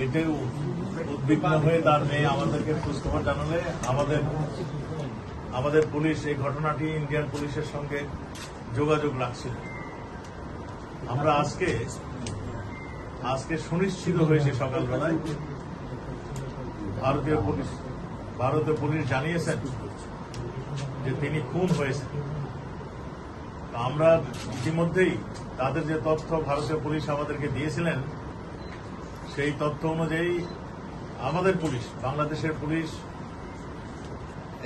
এতে উদ্বিগ্ন হয়ে তার মেয়ে আমাদেরকে খোঁজখবর জানালে আমাদের পুলিশ এই ঘটনাটি ইন্ডিয়ান পুলিশের সঙ্গে যোগাযোগ রাখছিল। আমরা আজকে সুনিশ্চিত হয়েছে সকালবেলায় ভারতীয় পুলিশ জানিয়েছেন যে তিনি খুন হয়েছেন। আমরা ইতিমধ্যেই তাদের যে তথ্য ভারতীয় পুলিশ আমাদেরকে দিয়েছিলেন সেই তথ্য অনুযায়ী আমাদের পুলিশ, বাংলাদেশের পুলিশ,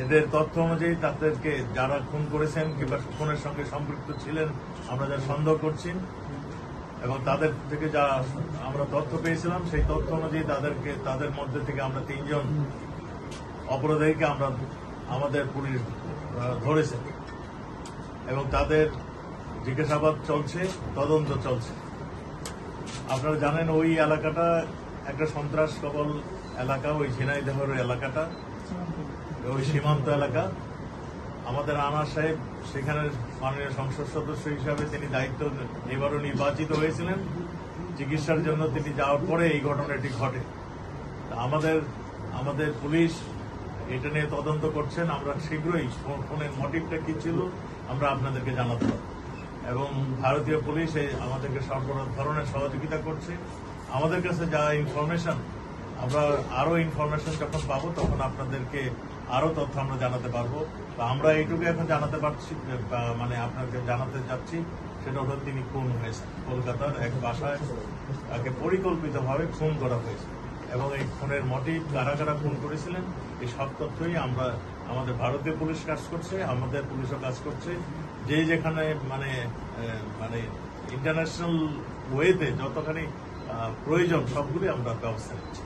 এদের তথ্য অনুযায়ী তাদেরকে যারা খুন করেছেন কিংবা খুনের সঙ্গে সম্পৃক্ত ছিলেন আমরা যা সন্দেহ করছি এবং তাদের থেকে যা আমরা তথ্য পেয়েছিলাম সেই তথ্য অনুযায়ী তাদের মধ্যে থেকে আমরা 3 জন অপরাধীকে আমাদের পুলিশ ধরেছে এবং তাদের জিজ্ঞাসাবাদ চলছে, তদন্ত চলছে। আপনারা জানেন ওই এলাকাটা একটা সন্ত্রাস কবল এলাকা, ওই ঝিনাইদহের এলাকাটা ওই সীমান্ত এলাকা। আমাদের আনার সাহেব সেখানের মাননীয় সংসদ সদস্য হিসাবে তিনি দায়িত্ব এবারও নির্বাচিত হয়েছিলেন। চিকিৎসার জন্য তিনি যাওয়ার পরে এই ঘটনাটি ঘটে। আমাদের পুলিশ এটা নিয়ে তদন্ত করছেন। আমরা শীঘ্রই ফোনের মোটিভটা কি ছিল আমরা আপনাদেরকে জানাতে পারব এবং ভারতীয় পুলিশ আমাদেরকে সব ধরনের সহযোগিতা করছে। আমাদের কাছে যা ইনফরমেশন, আমরা আরো ইনফরমেশন যখন পাবো তখন আপনাদেরকে আরো তথ্য আমরা জানাতে পারবো। আমরা এইটুকু এখন জানাতে পারছি, মানে আপনাকে জানাতে যাচ্ছি, সেটা হলো তিনি খুন হয়েছেন। কলকাতার এক বাসায় তাকে পরিকল্পিতভাবে খুন করা হয়েছে এবং এই খুনের মোটিভ কারা কারা খুন করেছিলেন এই সব তথ্যই আমাদের ভারতীয় পুলিশ কাজ করছে, আমাদের পুলিশও কাজ করছে। যেখানে মানে ইন্টারন্যাশনাল ওয়েতে যতখানি প্রয়োজন সবগুলি আমরা ব্যবস্থা নিচ্ছি।